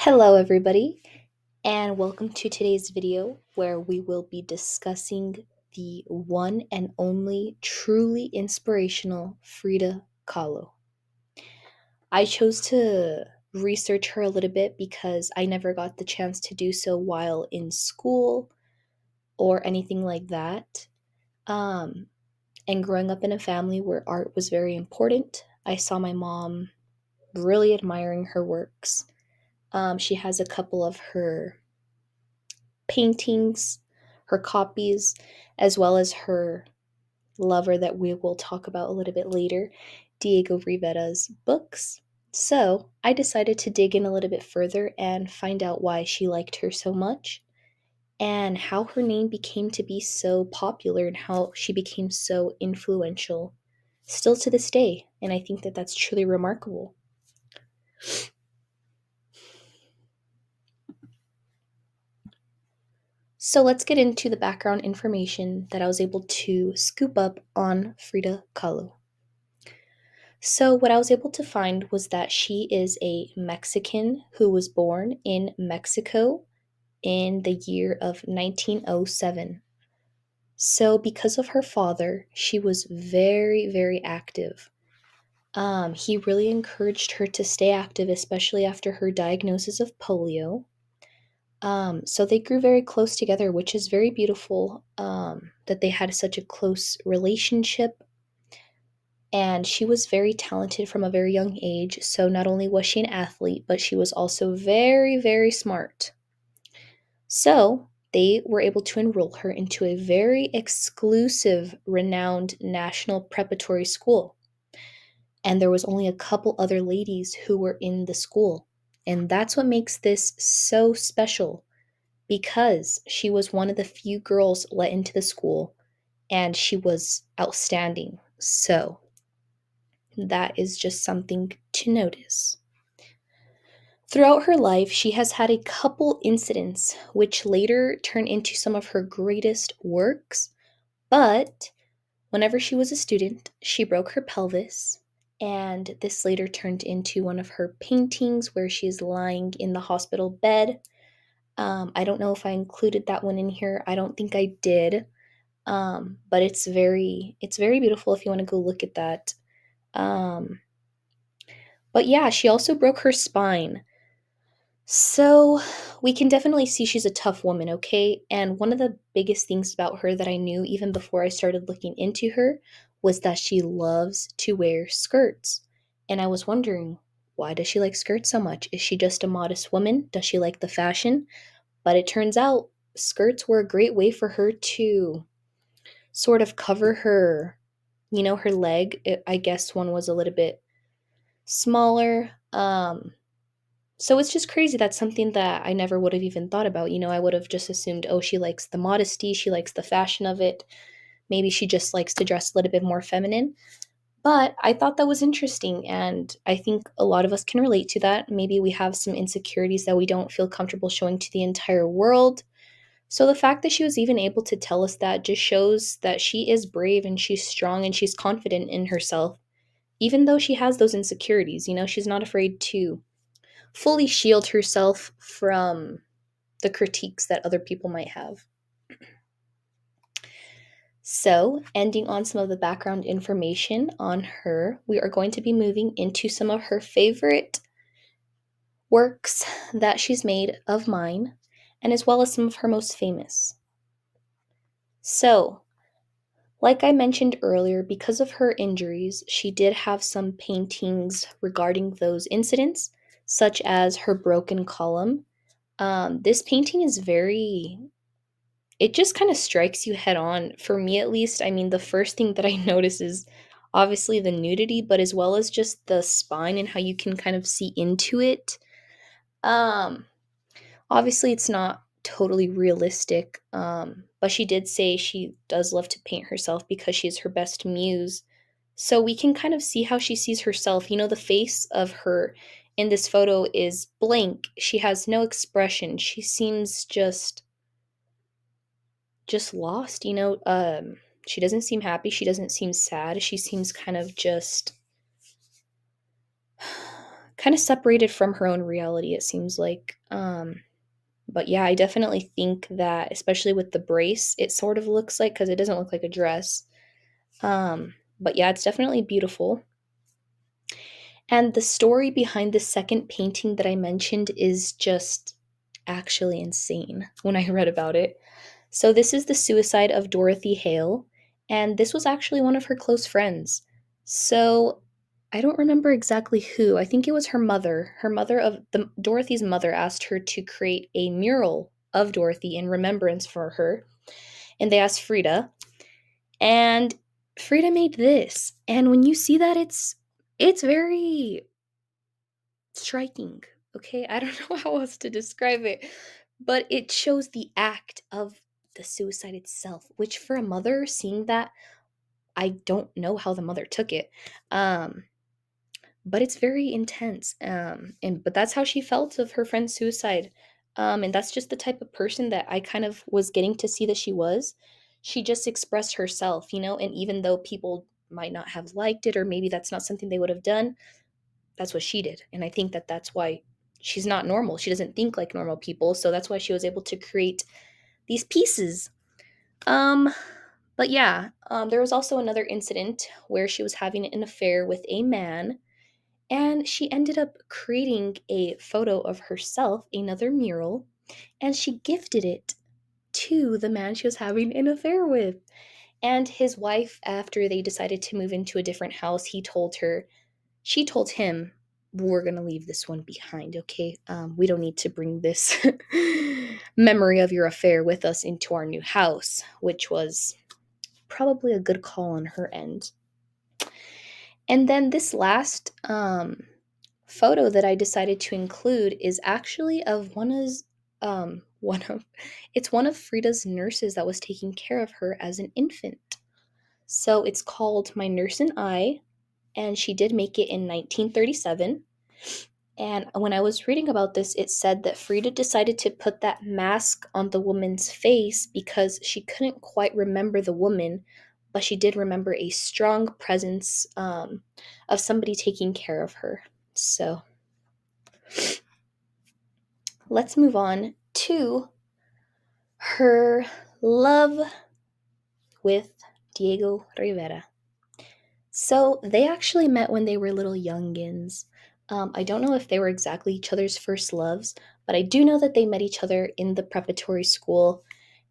Hello, everybody, and welcome to today's video where we will be discussing the one and only truly inspirational Frida Kahlo. I chose to research her a little bit because I never got the chance to do so while in school or anything like that. Um, and growing up in a family where art was very important, I saw my mom really admiring her works. She has a couple of her paintings, her copies, as well as her lover that we will talk about a little bit later, Diego Rivera's books. So I decided to dig in a little bit further and find out why she liked her so much and how her name became to be so popular and how she became so influential still to this day. And I think that that's truly remarkable. So let's get into the background information that I was able to scoop up on Frida Kahlo. So, what I was able to find was that she is a Mexican who was born in Mexico in the year of 1907. So, because of her father, she was very, very active. He really encouraged her to stay active, especially after her diagnosis of polio. So they grew very close together, which is very beautiful that they had such a close relationship. And she was very talented from a very young age. So not only was she an athlete, but she was also very, very smart. So they were able to enroll her into a very exclusive, renowned national preparatory school. And there was only a couple other ladies who were in the school. And that's what makes this so special because she was one of the few girls let into the school and she was outstanding. So that is just something to notice. Throughout her life, she has had a couple incidents which later turned into some of her greatest works, but whenever she was a student, she broke her pelvis, and this later turned into one of her paintings where she is lying in the hospital bed. I don't know if I included that one in here. I don't think I did. But it's very beautiful if you want to go look at that. Um, but yeah, she also broke her spine. So we can definitely see she's a tough woman, okay? And one of the biggest things about her that I knew even before I started looking into her was that she loves to wear skirts. And I was wondering, why does she like skirts so much? Is she just a modest woman? Does she like the fashion? But it turns out skirts were a great way for her to sort of cover her, her leg. I guess one was a little bit smaller. So it's just crazy. That's something that I never would have even thought about. I would have just assumed, oh, she likes the modesty, she likes the fashion of it. Maybe she just likes to dress a little bit more feminine. But I thought that was interesting, and I think a lot of us can relate to that. Maybe we have some insecurities that we don't feel comfortable showing to the entire world. So the fact that she was even able to tell us that just shows that she is brave and she's strong and she's confident in herself, even though she has those insecurities. She's not afraid to fully shield herself from the critiques that other people might have. So, ending on some of the background information on her, we are going to be moving into some of her favorite works that she's made of mine, and as well as some of her most famous. So, like I mentioned earlier, because of her injuries, she did have some paintings regarding those incidents, such as her broken column. This painting is it just kind of strikes you head on. For me, at least, I mean, the first thing that I notice is obviously the nudity, but as well as just the spine and how you can kind of see into it. Um, Obviously, it's not totally realistic, but she did say she does love to paint herself because she is her best muse. So we can kind of see how she sees herself. The face of her in this photo is blank. She has no expression. She seems just lost, she doesn't seem happy, she doesn't seem sad. She seems kind of kind of separated from her own reality, it seems like. But yeah, I definitely think that, especially with the brace, it sort of looks like, because it doesn't look like a dress. But yeah, it's definitely beautiful. And the story behind the second painting that I mentioned is just actually insane when I read about it. So, this is the suicide of Dorothy Hale, and this was actually one of her close friends. So, I don't remember exactly who. I think it was her mother. Her mother of the Dorothy's mother asked her to create a mural of Dorothy in remembrance for her, and they asked Frida, and Frida made this. And when you see that, it's very striking. Okay, I don't know how else to describe it, but it shows the act of the suicide itself, which for a mother seeing that, I don't know how the mother took it. Um but it's very intense. And but that's how she felt of her friend's suicide. And that's just the type of person that I kind of was getting to see that she was. She just expressed herself, and even though people might not have liked it, or maybe that's not something they would have done, that's what she did. And I think that that's why she's not normal. She doesn't think like normal people. So that's why she was able to create these pieces. Um, but yeah, there was also another incident where she was having an affair with a man, and she ended up creating a photo of herself, another mural, and she gifted it to the man she was having an affair with. And his wife, after they decided to move into a different house, she told him, we're going to leave this one behind, okay? We don't need to bring this memory of your affair with us into our new house, which was probably a good call on her end. And then this last photo that I decided to include is actually of one of Frida's nurses that was taking care of her as an infant. So it's called My Nurse and I, and she did make it in 1937. And when I was reading about this, it said that Frida decided to put that mask on the woman's face because she couldn't quite remember the woman, but she did remember a strong presence of somebody taking care of her. So let's move on to her love with Diego Rivera. So they actually met when they were little youngins. I don't know if they were exactly each other's first loves, but I do know that they met each other in the preparatory school,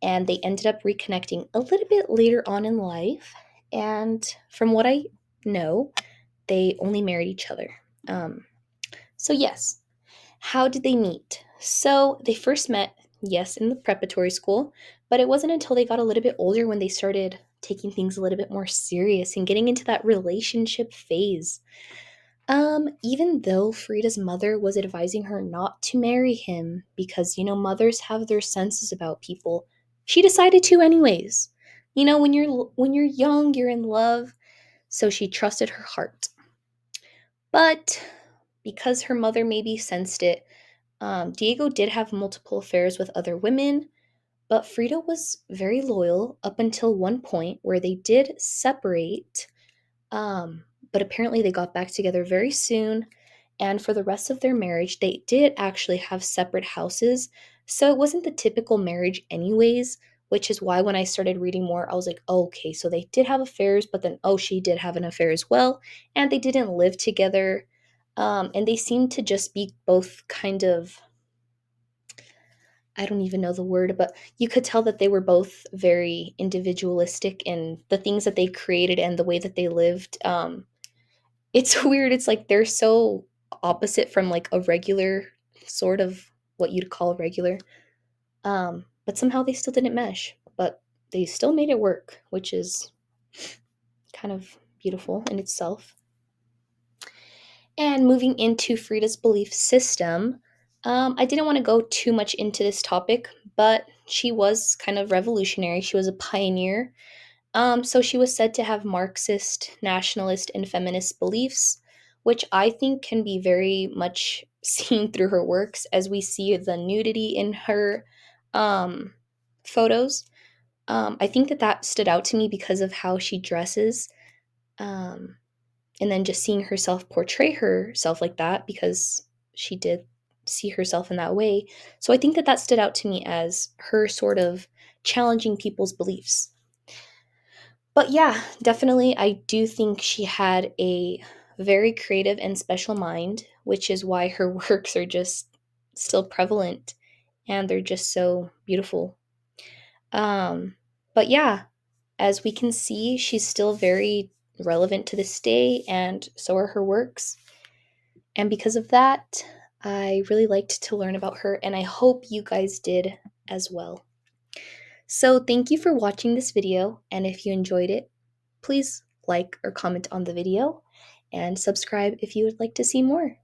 and they ended up reconnecting a little bit later on in life. And from what I know, they only married each other. So, yes, how did they meet? So they first met, yes, in the preparatory school, but it wasn't until they got a little bit older when they started taking things a little bit more serious and getting into that relationship phase. Even though Frida's mother was advising her not to marry him because, mothers have their senses about people, she decided to anyways. When you're young, you're in love, so she trusted her heart. But because her mother maybe sensed it, Diego did have multiple affairs with other women, but Frida was very loyal up until one point where they did separate. But apparently they got back together very soon, and for the rest of their marriage, they did actually have separate houses. So it wasn't the typical marriage, anyways, which is why when I started reading more, I was like, oh, okay, so they did have affairs, but then, oh, she did have an affair as well, and they didn't live together. And they seemed to just be both kind of, I don't even know the word, but you could tell that they were both very individualistic in the things that they created and the way that they lived. It's weird. It's like they're so opposite from like a regular sort of what you'd call regular. But somehow they still didn't mesh, but they still made it work, which is kind of beautiful in itself. And moving into Frida's belief system, I didn't want to go too much into this topic, but she was kind of revolutionary. She was a pioneer. So she was said to have Marxist, nationalist, and feminist beliefs, which I think can be very much seen through her works, as we see the nudity in her um, photos. I think that stood out to me because of how she dresses. Um, And then just seeing herself portray herself like that, because she did see herself in that way. So I think that that stood out to me as her sort of challenging people's beliefs. But yeah, definitely, I do think she had a very creative and special mind, which is why her works are just still prevalent and they're just so beautiful. Um, but yeah, as we can see, she's still very relevant to this day, and so are her works. And because of that, I really liked to learn about her, and I hope you guys did as well. So, thank you for watching this video, and if you enjoyed it, please like or comment on the video and subscribe if you would like to see more.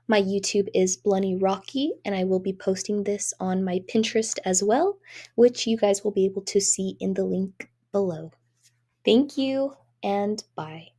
My YouTube is Blunny Rocky, and I will be posting this on my Pinterest as well, which you guys will be able to see in the link below. Thank you, and bye.